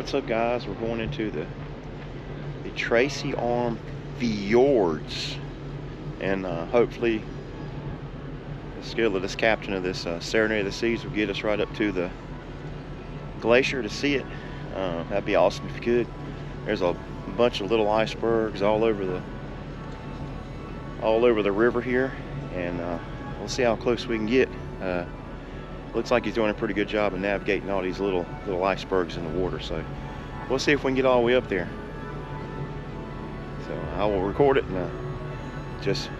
What's up, guys? We're going into the Tracy Fjords, and hopefully the skill of this captain of this Serenade of the Seas will get us right up to the glacier to see it. That'd be awesome if you could. There's a bunch of little icebergs all over the river here, and we'll see how close we can get. Looks like he's doing a pretty good job of navigating all these little icebergs in the water, so we'll see if we can get all the way up there. So I will record it and just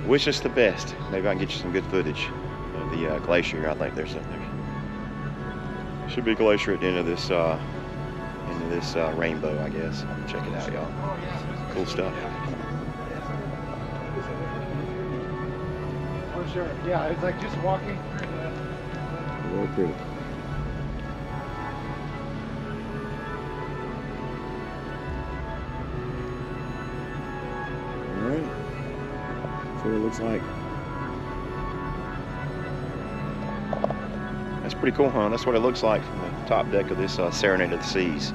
wish us the best. Maybe I can get you some good footage of the glacier here. I think there should be a glacier at the end of this rainbow, I guess. Check it out, y'all. Cool stuff. For sure. Yeah, it's like just walking through the... Very pretty. Alright. So it looks like. That's pretty cool, huh? That's what it looks like from the top deck of this Serenade of the Seas.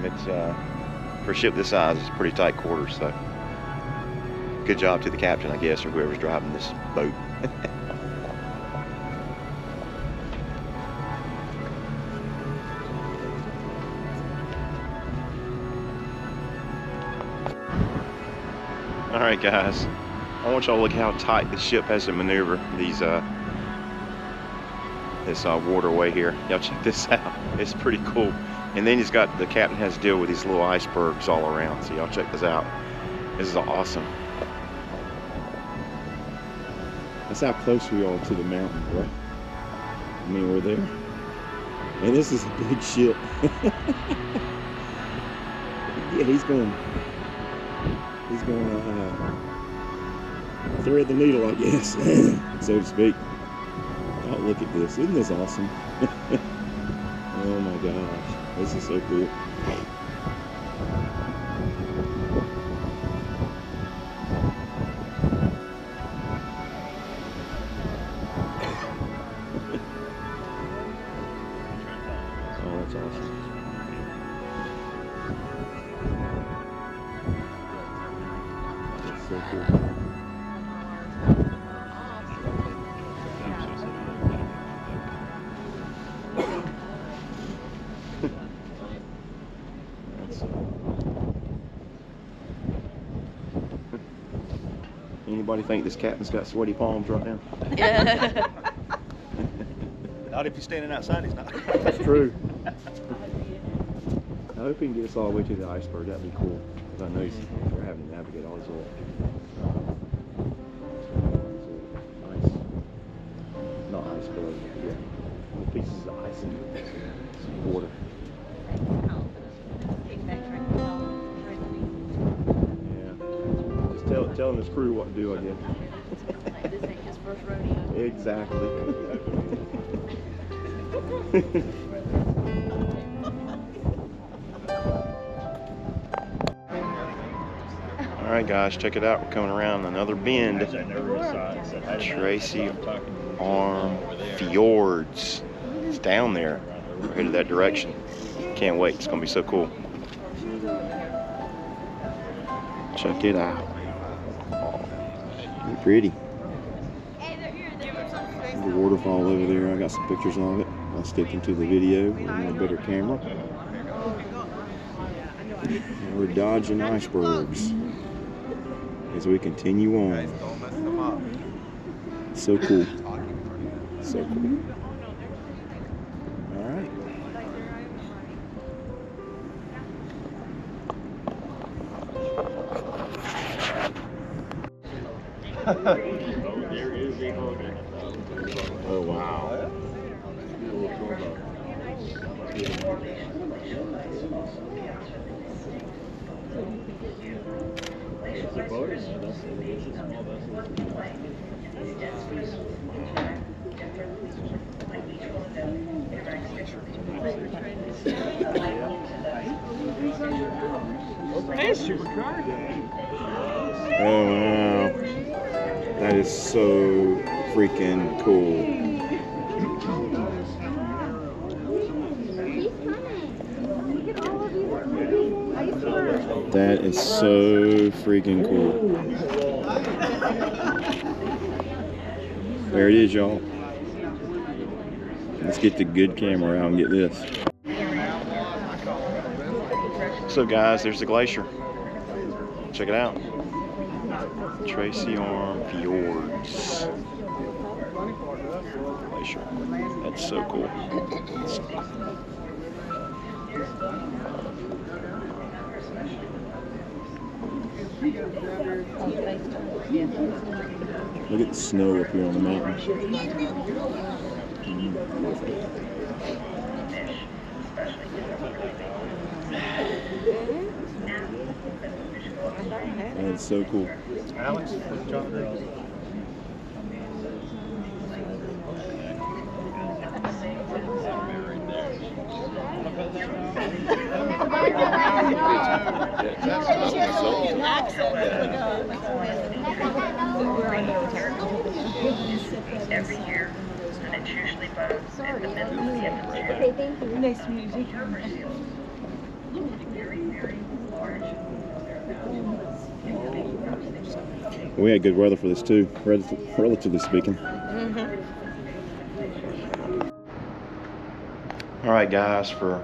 It's for a ship this size, it's pretty tight quarters, so good job to the captain, I guess, or whoever's driving this boat. Alright, guys, I want y'all to look how tight the ship has to maneuver these this waterway here. Y'all check this out. It's pretty cool. And then the captain has to deal with these little icebergs all around. So y'all check this out. This is awesome. That's how close we are to the mountain, bro. I mean, we're there. And this is a big ship. Yeah, he's going to thread the needle, I guess, so to speak. Oh, look at this. Isn't this awesome? Oh my gosh. This is so cool. Oh, that's awesome. That's so cool. Anybody think this captain's got sweaty palms right now? Yeah. Not if you're standing outside, he's not. That's true. I hope he can get us all the way to the iceberg. That'd be cool. Because I know we're having to navigate all these little ice, not iceberg, yeah, little pieces of ice in some water. Telling his crew what to do, I guess. This ain't his first rodeo. Exactly. Alright, guys, check it out. We're coming around another bend. Tracy Fjords. It's down there. We're headed that direction. Can't wait. It's going to be so cool. Check it out. Pretty. The waterfall over there, I got some pictures of it. I'll stick into the video with a better camera. And we're dodging icebergs as we continue on. So cool. So cool. Alright. Oh wow. Hey, supercar. Oh wow. That is so freaking cool. He's coming. That is so freaking cool. There it is, y'all. Let's get the good camera out and get this. So guys, there's the glacier. Check it out. Tracy Fjords. Glacier. That's so cool. Look at the snow up here on the mountain. That's so cool. Alex, John Girls. Every year, and it's usually both in the middle of the episode. Okay, thank you. Nice music. We had good weather for this too, relatively speaking. All right, guys, for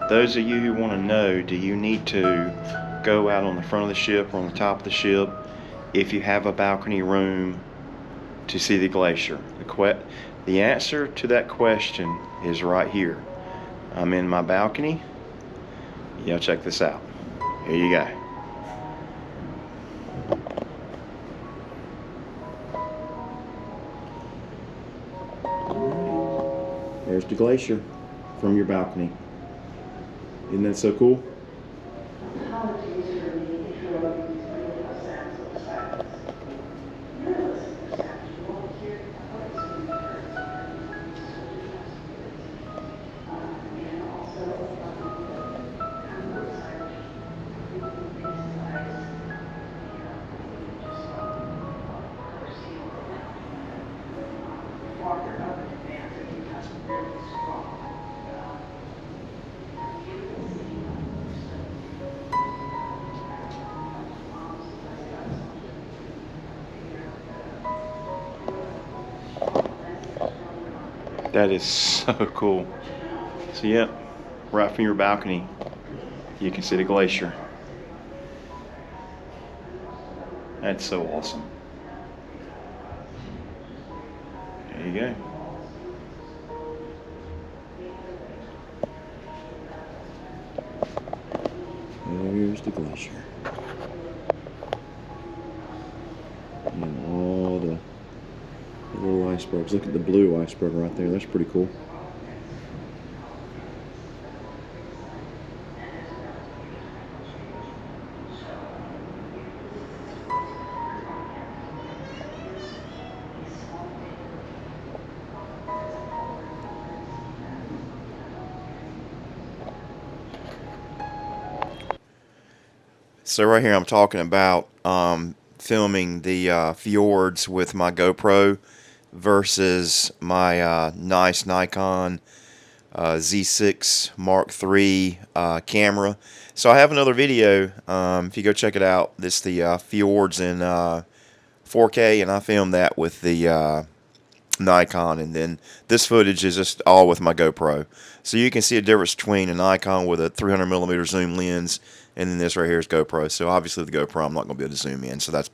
those of you who want to know, do you need to go out on the front of the ship or on the top of the ship if you have a balcony room to see the glacier? The answer to that question is right here. I'm in my balcony. Y'all check this out. Here you go. There's the glacier from your balcony. Isn't that so cool? That is so cool. So yep, right from your balcony, you can see the glacier. That's so awesome. There you go. There's the glacier. And all the little icebergs. Look at the blue iceberg right there. That's pretty cool. So right here I'm talking about filming the fjords with my GoPro versus my nice Nikon Z6 Mark III camera. So I have another video, if you go check it out. This is the fjords in 4K, and I filmed that with the Nikon, and then this footage is just all with my GoPro. So you can see a difference between a Nikon with a 300mm zoom lens and then this right here is GoPro. So obviously the GoPro I'm not going to be able to zoom in. So that's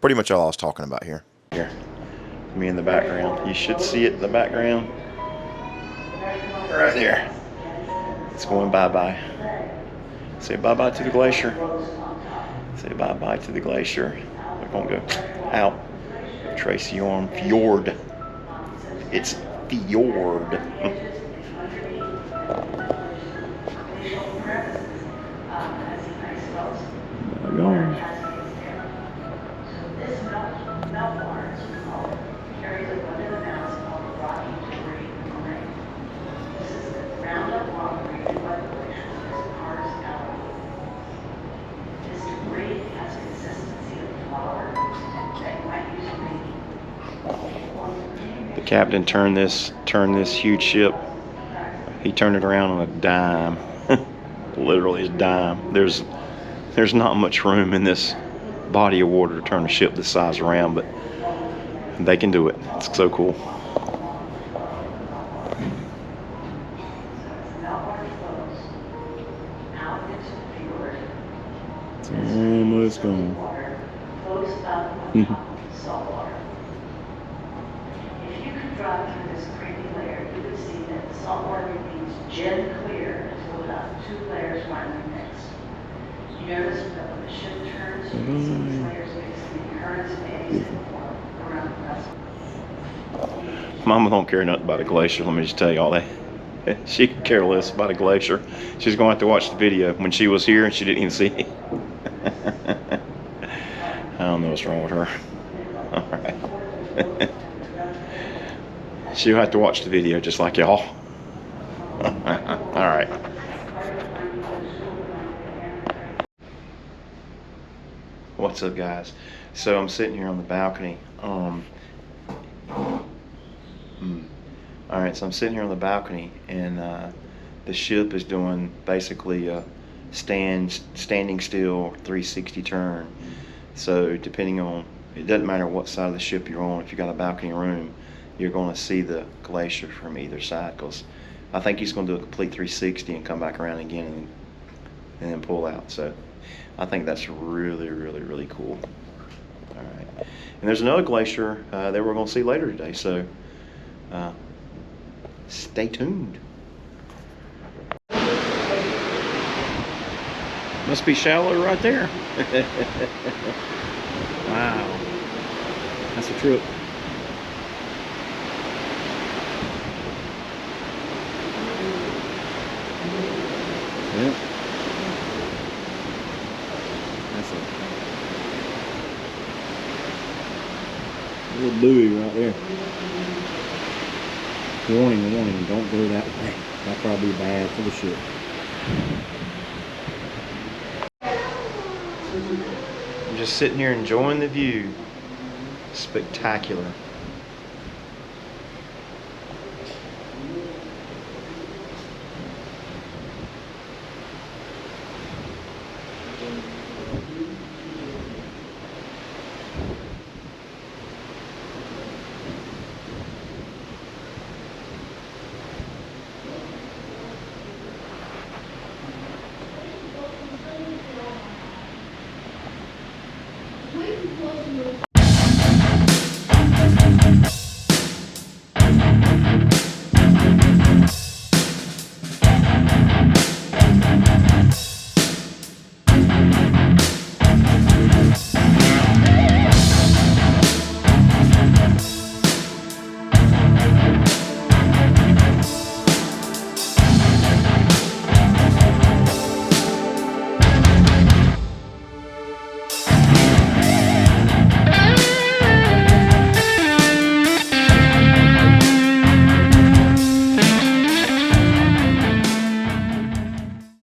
pretty much all I was talking about here. Here, me in the background. You should see it in the background. Right there. It's going bye-bye. Say bye-bye to the glacier. Say bye-bye to the glacier. We're going to go out. Tracy on Fjord. It's Fjord. The captain turned this huge ship. He turned it around on a dime. Literally a dime. There's there's not much room in this body of water to turn a ship this size around, but they can do it. It's so cool. It's almost gone. Close up salt water. If you could drive through this creepy layer, you would see that the salt water remains gem clear until about 2 layers finally mix. You notice that when the ship turns, you can see these layers mixing in currents and eddies that form around the vessel. Mama don't care nothing about a glacier. Let me just tell y'all that. She could care less about a glacier. She's going to have to watch the video. When she was here, she didn't even see it. I don't know what's wrong with her. All right. She'll have to watch the video just like y'all. All right. What's up, guys? So I'm sitting here on the balcony. All right, so I'm sitting here on the balcony, and the ship is doing basically a standing still 360 turn. So depending on, it doesn't matter what side of the ship you're on, if you got a balcony room, you're going to see the glacier from either side, because I think he's going to do a complete 360 and come back around again and then pull out. So I think that's really, really, really cool. All right, and there's another glacier that we're going to see later today, so stay tuned. Must be shallow right there. Wow, that's a trip. Yep. That's a little buoy right there. Warning, warning, don't go that way. That'll probably be bad for the ship. I'm just sitting here enjoying the view. Spectacular.